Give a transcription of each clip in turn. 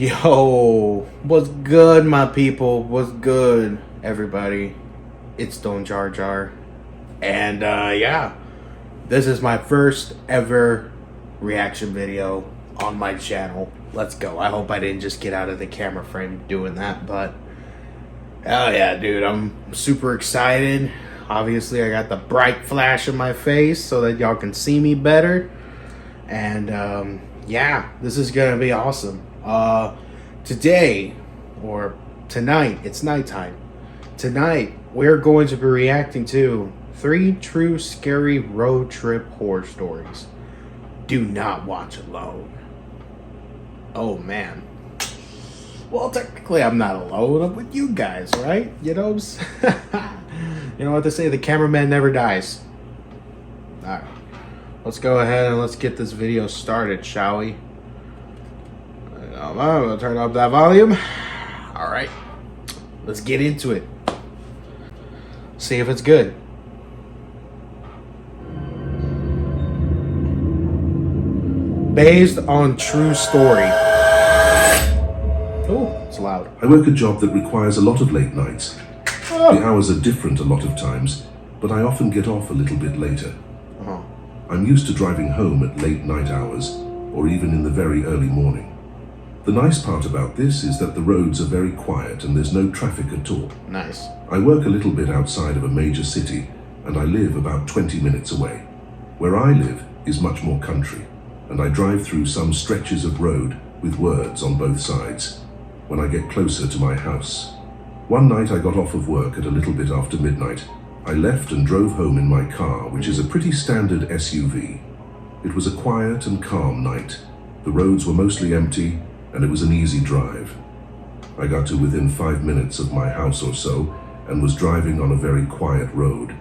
Yo, what's good, my people? What's good, everybody? It's Stone Jar Jar. And, yeah, this is my first ever reaction video on my channel. Let's go. I hope I didn't just get out of the camera frame doing that, but, hell yeah, dude, I'm super excited. Obviously, I got the bright flash in my face so that y'all can see me better. And, yeah, this is gonna be awesome. Today, or tonight, it's nighttime. Tonight, we're going to be reacting to 3 true scary road trip horror stories. Do not watch alone. Oh, man. Well, technically, I'm not alone. I'm with you guys, right? You know, you know what they say, the cameraman never dies. Alright. Let's go ahead and let's get this video started, shall we? I'm gonna turn up that volume. Alright. Let's get into it. See if it's good. Based on true story. Oh, it's loud. I work a job that requires a lot of late nights. The hours are different a lot of times, but I often get off a little bit later. I'm used to driving home at late night hours, or even in the very early morning. The nice part about this is that the roads are very quiet and there's no traffic at all. Nice. I work a little bit outside of a major city, and I live about 20 minutes away. Where I live is much more country, and I drive through some stretches of road with words on both sides. When I get closer to my house. One night I got off of work at a little bit after midnight. I left and drove home in my car, which is a pretty standard SUV. It was a quiet and calm night. The roads were mostly empty, and it was an easy drive. I got to within 5 minutes of my house or so, and was driving on a very quiet road.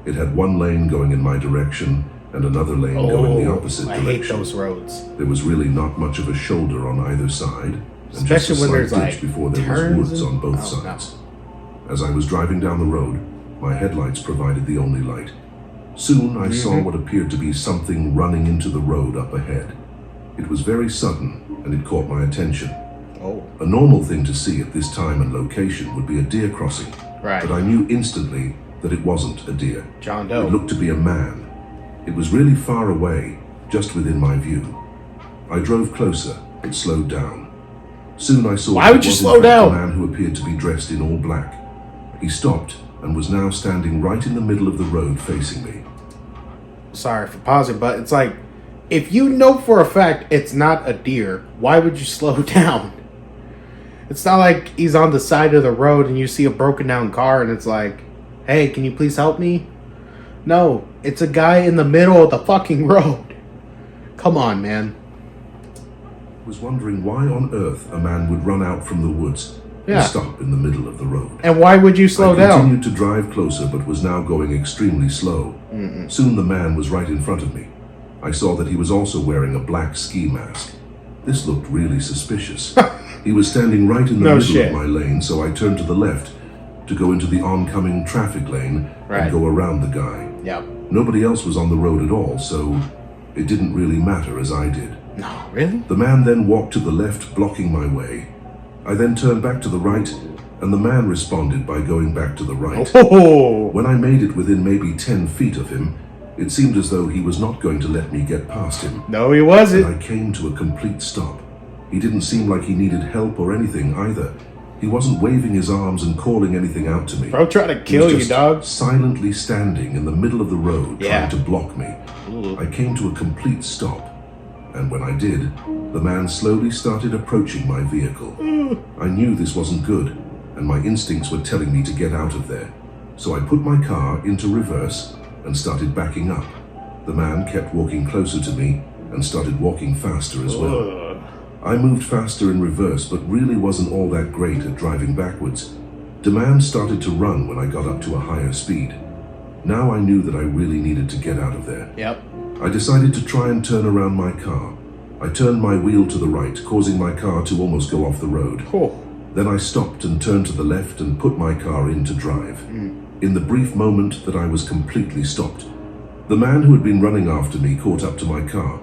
It had one lane going in my direction, and another lane going the opposite direction. I hate those roads. There was really not much of a shoulder on either side, and Especially just a when slight there's ditch like before there was woods on both Oh, sides. As I was driving down the road, my headlights provided the only light. Soon I saw what appeared to be something running into the road up ahead. It was very sudden, and it caught my attention. A normal thing to see at this time and location would be a deer crossing, but I knew instantly that it wasn't a deer. John Doe. It looked to be a man. It was really far away, just within my view. I drove closer, but slowed down. Soon I saw Why would you slow down? A man who appeared to be dressed in all black. He stopped and was now standing right in the middle of the road facing me. Sorry for pausing, but it's like, if you know for a fact it's not a deer, why would you slow down? It's not like he's on the side of the road and you see a broken down car and it's like, hey, can you please help me? No, it's a guy in the middle of the fucking road. Come on, man. I was wondering why on earth a man would run out from the woods and stop in the middle of the road. And why would you slow down? I continued to drive closer, but was now going extremely slow. Soon the man was right in front of me. I saw that he was also wearing a black ski mask. This looked really suspicious. He was standing right in the middle of my lane, so I turned to the left to go into the oncoming traffic lane and go around the guy. Nobody else was on the road at all, so it didn't really matter as I did. No, really? The man then walked to the left, blocking my way. I then turned back to the right, and the man responded by going back to the right. When I made it within maybe 10 feet of him, it seemed as though he was not going to let me get past him. No, he wasn't. And I came to a complete stop. He didn't seem like he needed help or anything either. He wasn't waving his arms and calling anything out to me. Bro, trying to kill you, dog. Silently standing in the middle of the road, trying to block me. I came to a complete stop. And when I did, the man slowly started approaching my vehicle. I knew this wasn't good, and my instincts were telling me to get out of there. So I put my car into reverse and started backing up. The man kept walking closer to me and started walking faster as well. I moved faster in reverse, but really wasn't all that great at driving backwards. The man started to run when I got up to a higher speed. Now I knew that I really needed to get out of there. I decided to try and turn around my car. I turned my wheel to the right, causing my car to almost go off the road. Then I stopped and turned to the left and put my car in to drive. In the brief moment that I was completely stopped, the man who had been running after me caught up to my car.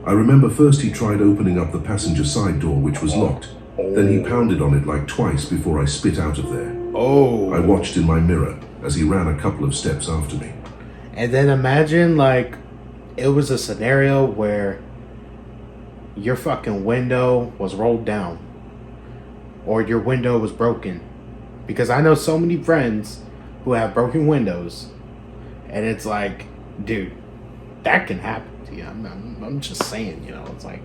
I remember first he tried opening up the passenger side door, which was locked, Then he pounded on it like twice before I spit out of there. Oh. I watched in my mirror as he ran a couple of steps after me. And then imagine, like, it was a scenario where your fucking window was rolled down. Or your window was broken. Because I know so many friends who have broken windows. And it's like, dude, that can happen to you. I'm just saying, you know, it's like,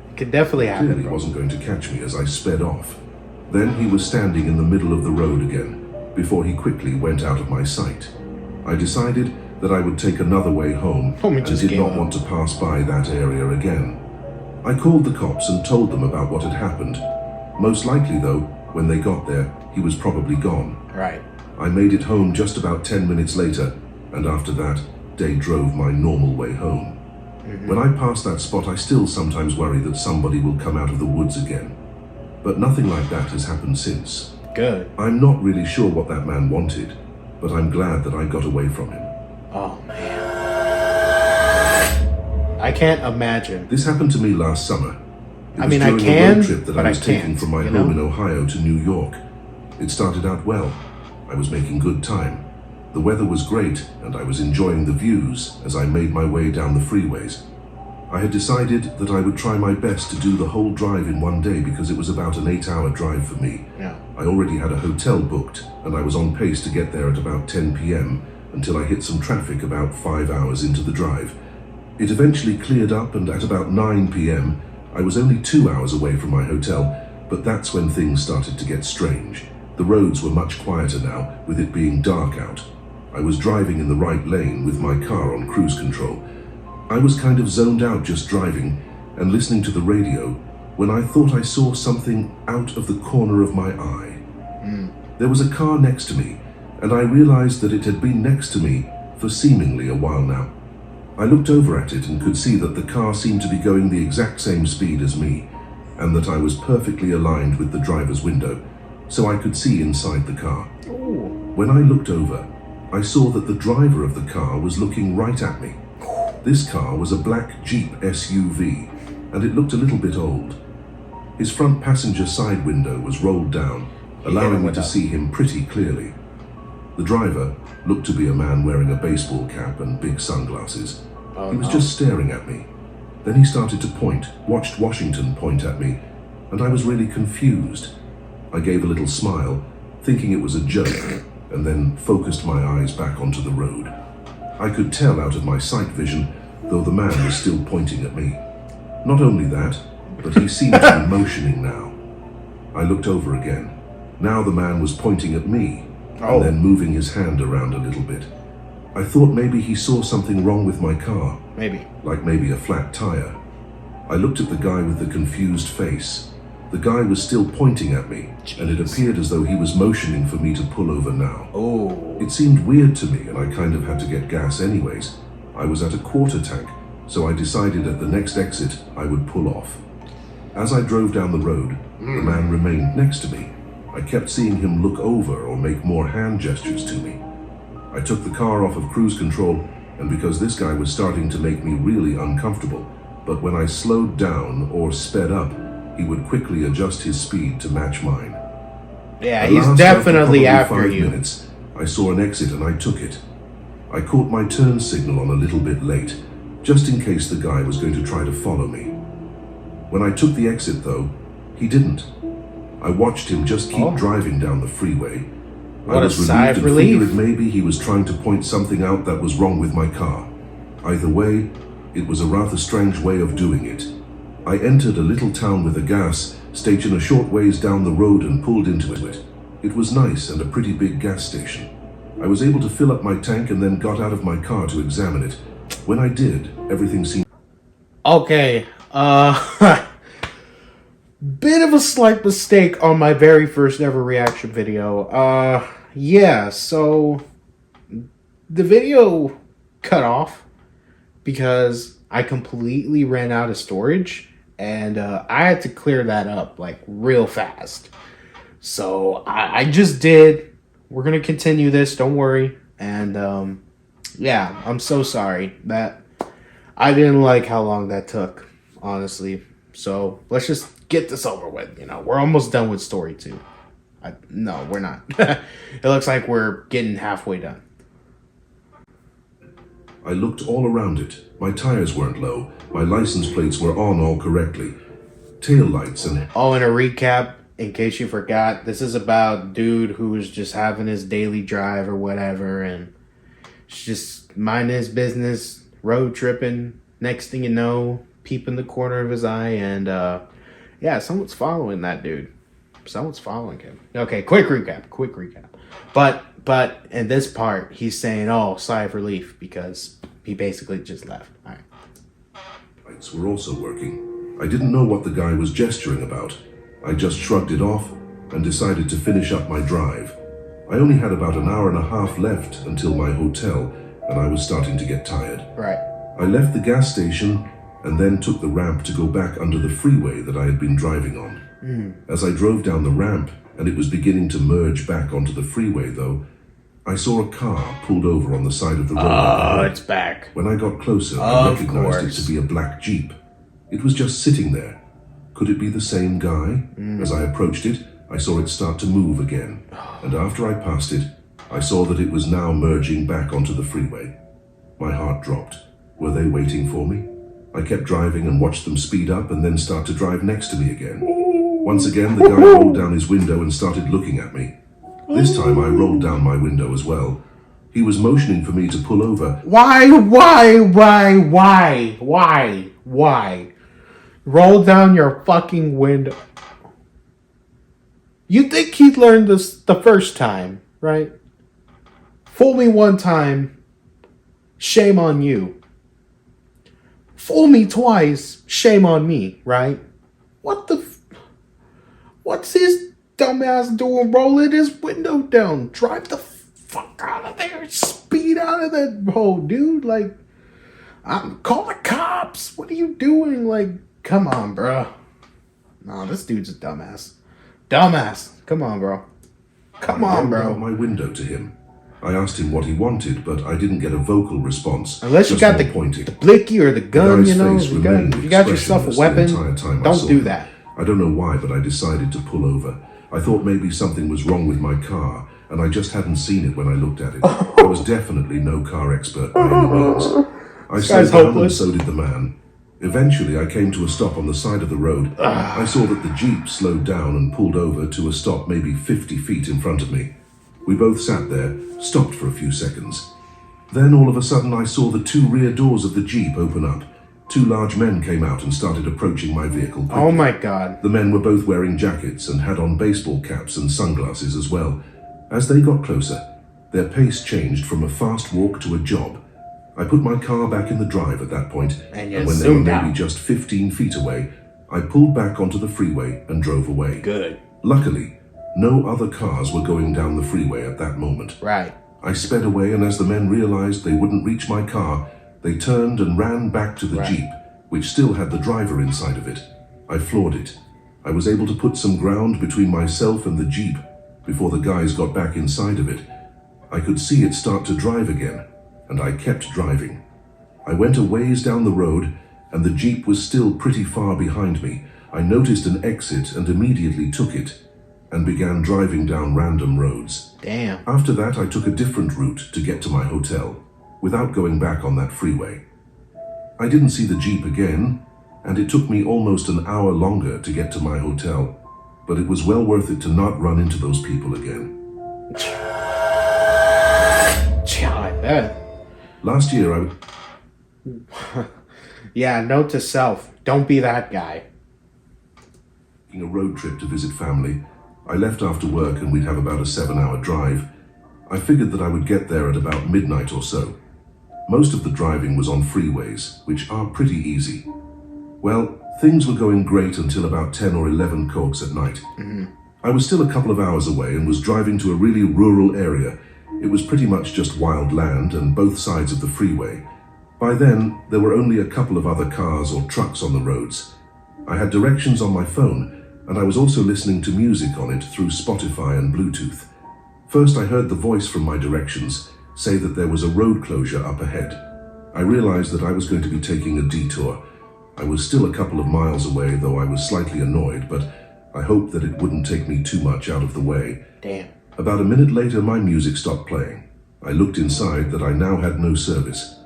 it could definitely happen. Clearly wasn't going to catch me as I sped off. Then he was standing in the middle of the road again, before he quickly went out of my sight. I decided that I would take another way home and did not want to pass by that area again. I called the cops and told them about what had happened. Most likely, though, when they got there, he was probably gone. Right. I made it home just about 10 minutes later, and after that, Day drove my normal way home. When I pass that spot, I still sometimes worry that somebody will come out of the woods again. But nothing like that has happened since. Good. I'm not really sure what that man wanted, but I'm glad that I got away from him. Oh, man. I can't imagine. This happened to me last summer. I mean, during I can, a road trip that but I was I taking can't, from my home in Ohio to New York. It started out well. I was making good time. The weather was great, and I was enjoying the views as I made my way down the freeways. I had decided that I would try my best to do the whole drive in one day because it was about an 8-hour drive for me. Yeah. I already had a hotel booked, and I was on pace to get there at about 10 p.m. until I hit some traffic about 5 hours into the drive. It eventually cleared up, and at about 9 p.m., I was only 2 hours away from my hotel, but that's when things started to get strange. The roads were much quieter now, with it being dark out. I was driving in the right lane with my car on cruise control. I was kind of zoned out just driving and listening to the radio when I thought I saw something out of the corner of my eye. There was a car next to me, and I realized that it had been next to me for seemingly a while now. I looked over at it and could see that the car seemed to be going the exact same speed as me, and that I was perfectly aligned with the driver's window, so I could see inside the car. Ooh. When I looked over, I saw that the driver of the car was looking right at me. This car was a black Jeep SUV, and it looked a little bit old. His front passenger side window was rolled down, allowing me to see him pretty clearly. The driver looked to be a man wearing a baseball cap and big sunglasses. He was just staring at me. Then he started to watched Washington point at me, and I was really confused. I gave a little smile, thinking it was a joke, and then focused my eyes back onto the road. I could tell out of my sight vision, though the man was still pointing at me. Not only that, but he seemed to be motioning now. I looked over again. Now the man was pointing at me, and then moving his hand around a little bit. I thought maybe he saw something wrong with my car. Like maybe a flat tire. I looked at the guy with the confused face. The guy was still pointing at me, and it appeared as though he was motioning for me to pull over now. It seemed weird to me, and I kind of had to get gas anyways. I was at a quarter tank, so I decided at the next exit I would pull off. As I drove down the road, the man remained next to me. I kept seeing him look over or make more hand gestures to me. I took the car off of cruise control, and because this guy was starting to make me really uncomfortable, but when I slowed down or sped up, he would quickly adjust his speed to match mine. Yeah, he's definitely after you. 5 minutes, I saw an exit and I took it. I caught my turn signal on a little bit late, just in case the guy was going to try to follow me. When I took the exit though, he didn't. I watched him just keep driving down the freeway. I was relieved and figured maybe he was trying to point something out that was wrong with my car. Either way, it was a rather strange way of doing it. I entered a little town with a gas station a short ways down the road and pulled into it. It was nice and a pretty big gas station. I was able to fill up my tank and then got out of my car to examine it. When I did, everything seemed... Okay, bit of a slight mistake on my very first ever reaction video. Yeah, so the video cut off because I completely ran out of storage, and I had to clear that up like real fast. So I just did. We're gonna continue this, don't worry. And yeah, I'm so sorry that I didn't like how long that took, honestly. So let's just get this over with. You know, we're almost done with story 2. No, we're not. It looks like we're getting halfway done. I looked all around it. My tires weren't low. My license plates were on all correctly. Tail lights and... Oh, and a recap, in case you forgot, this is about dude who was just having his daily drive or whatever, and just minding his business, road tripping. Next thing you know, peeping the corner of his eye, and yeah, someone's following that dude. Someone's following him. Okay, quick recap. But in this part, he's saying, oh, sigh of relief, because he basically just left. All right. Lights were also working. I didn't know what the guy was gesturing about. I just shrugged it off and decided to finish up my drive. I only had about an hour and a half left until my hotel, and I was starting to get tired. Right. I left the gas station and then took the ramp to go back under the freeway that I had been driving on. As I drove down the ramp and it was beginning to merge back onto the freeway, though, I saw a car pulled over on the side of the road. Oh, it's back. When I got closer, I recognized it to be a black Jeep. It was just sitting there. Could it be the same guy? As I approached it, I saw it start to move again. And after I passed it, I saw that it was now merging back onto the freeway. My heart dropped. Were they waiting for me? I kept driving and watched them speed up and then start to drive next to me again. Once again, the guy rolled down his window and started looking at me. This time I rolled down my window as well. He was motioning for me to pull over. Why? Roll down your fucking window. You think he learned this the first time, right? Fool me one time, shame on you. Fool me twice, shame on me, right? What's his dumbass doing rolling his window down? Drive the fuck out of there. Speed out of that hole, dude. Like, call the cops. What are you doing? Like, come on, bro. No, this dude's a dumbass. Come on, bro. Come on, bro. I rolled out my window to him. I asked him what he wanted, but I didn't get a vocal response. Unless you got the blicky or the gun, you know. If you got yourself a weapon, don't do that. I don't know why, but I decided to pull over. I thought maybe something was wrong with my car, and I just hadn't seen it when I looked at it. I was definitely no car expert by any means. I slowed down and so did the man. Eventually, I came to a stop on the side of the road. I saw that the Jeep slowed down and pulled over to a stop maybe 50 feet in front of me. We both sat there, stopped for a few seconds. Then all of a sudden I saw the 2 rear doors of the Jeep open up. 2 large men came out and started approaching my vehicle quickly. Oh my God. The men were both wearing jackets and had on baseball caps and sunglasses as well. As they got closer, their pace changed from a fast walk to a jog. I put my car back in the drive at that point, and when they were maybe just 15 feet away, I pulled back onto the freeway and drove away. Good. Luckily, no other cars were going down the freeway at that moment. Right. I sped away, and as the men realized they wouldn't reach my car, they turned and ran back to the Jeep, which still had the driver inside of it. I floored it. I was able to put some ground between myself and the Jeep before the guys got back inside of it. I could see it start to drive again, and I kept driving. I went a ways down the road, and the Jeep was still pretty far behind me. I noticed an exit and immediately took it, and began driving down random roads. Damn. After that, I took a different route to get to my hotel, without going back on that freeway. I didn't see the Jeep again, and it took me almost an hour longer to get to my hotel, but it was well worth it to not run into those people again. I bet. Last year, Yeah, note to self, don't be that guy. taking a road trip to visit family. I left after work and we'd have about a 7-hour drive. I figured that I would get there at about midnight or so. Most of the driving was on freeways, which are pretty easy. Well, things were going great until about 10 or 11 corks at night. I was still a couple of hours away and was driving to a really rural area. It was pretty much just wild land and both sides of the freeway. By then, there were only a couple of other cars or trucks on the roads. I had directions on my phone, and I was also listening to music on it through Spotify and Bluetooth. First, I heard the voice from my directions say that there was a road closure up ahead. I realized that I was going to be taking a detour. I was still a couple of miles away, though I was slightly annoyed, but I hoped that it wouldn't take me too much out of the way. Damn. About a minute later, my music stopped playing. I looked inside that I now had no service.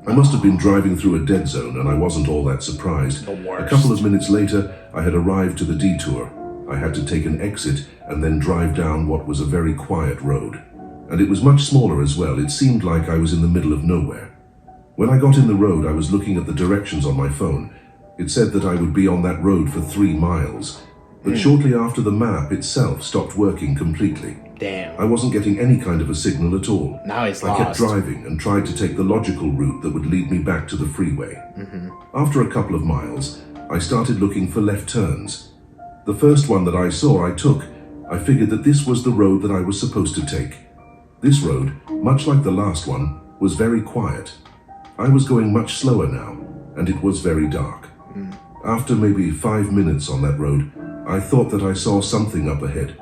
I must have been driving through a dead zone, and I wasn't all that surprised. The worst. A couple of minutes later, I had arrived to the detour. I had to take an exit and then drive down what was a very quiet road. And it was much smaller as well. It seemed like I was in the middle of nowhere. When I got in the road, I was looking at the directions on my phone. It said that I would be on that road for 3 miles. But shortly after, the map itself stopped working completely. Damn. I wasn't getting any kind of a signal at all. Now he's I lost. kept driving and tried to take the logical route that would lead me back to the freeway. After a couple of miles, I started looking for left turns. The first one that I saw, I took. I figured that this was the road that I was supposed to take. This road, much like the last one, was very quiet. I was going much slower now, and it was very dark. After maybe 5 minutes on that road, I thought that I saw something up ahead.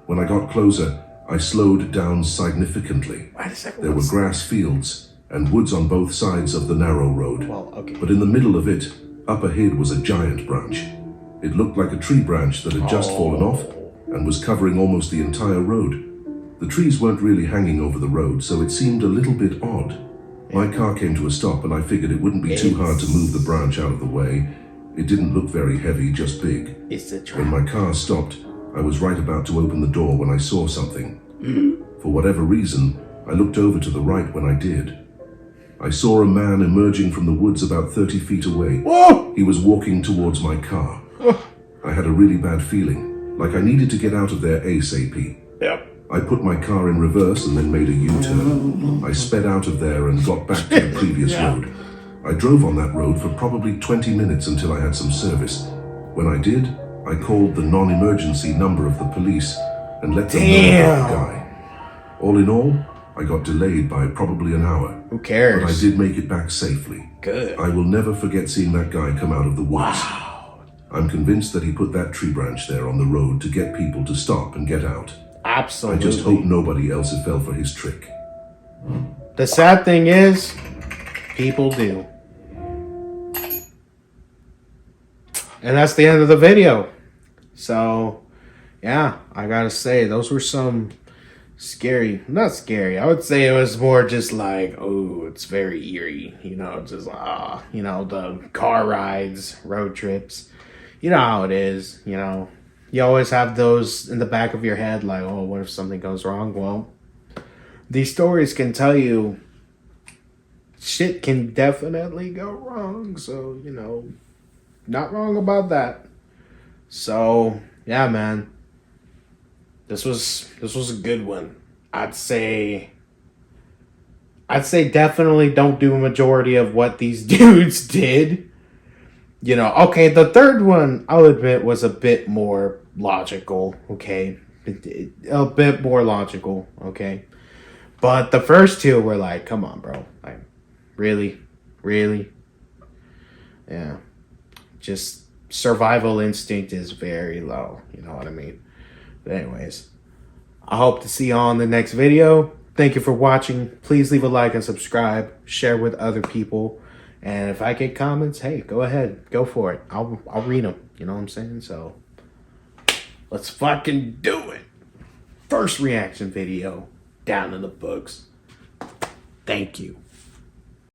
When I got closer, I slowed down significantly. Wait a second. There were grass fields and woods on both sides of the narrow road. Well, okay. But in the middle of it, up ahead, was a giant branch. It looked like a tree branch that had just fallen off and was covering almost the entire road. The trees weren't really hanging over the road, so it seemed a little bit odd. My car came to a stop, and I figured it wouldn't be too hard to move the branch out of the way. It didn't look very heavy, just big. It's the When trap. my car stopped, I was right about to open the door when I saw something. For whatever reason, I looked over to the right when I did. I saw a man emerging from the woods about 30 feet away. Whoa! He was walking towards my car. I had a really bad feeling, like I needed to get out of there ASAP. Yep. I put my car in reverse and then made a U-turn. I sped out of there and got back to the previous road. I drove on that road for probably 20 minutes until I had some service. When I did, I called the non-emergency number of the police and let them know about the guy. All in all, I got delayed by probably an hour. Who cares? But I did make it back safely. Good. I will never forget seeing that guy come out of the woods. Wow. I'm convinced that he put that tree branch there on the road to get people to stop and get out. Absolutely. I just hope nobody else fell for his trick. The sad thing is, people do. And that's the end of the video. So, yeah, I gotta say, those were some scary, not scary. I would say it was more just like, oh, it's very eerie. You know, just, the car rides, road trips. You know how it is, you know. You always have those in the back of your head, like, oh, what if something goes wrong? Well, these stories can tell you shit can definitely go wrong. So, you know, not wrong about that. So, yeah, man. This was a good one. I'd say definitely don't do a majority of what these dudes did. You know, okay, the third one, I'll admit, was a bit more logical, okay? A bit more logical, okay? But the first two were like, come on, bro. Like, really? Really? Yeah. Just survival instinct is very low, you know what I mean? But anyways, I hope to see you on the next video. Thank you for watching. Please leave a like and subscribe. Share with other people. And if I get comments, hey, go ahead. Go for it. I'll read them. You know what I'm saying? So, let's fucking do it. First reaction video down in the books. Thank you.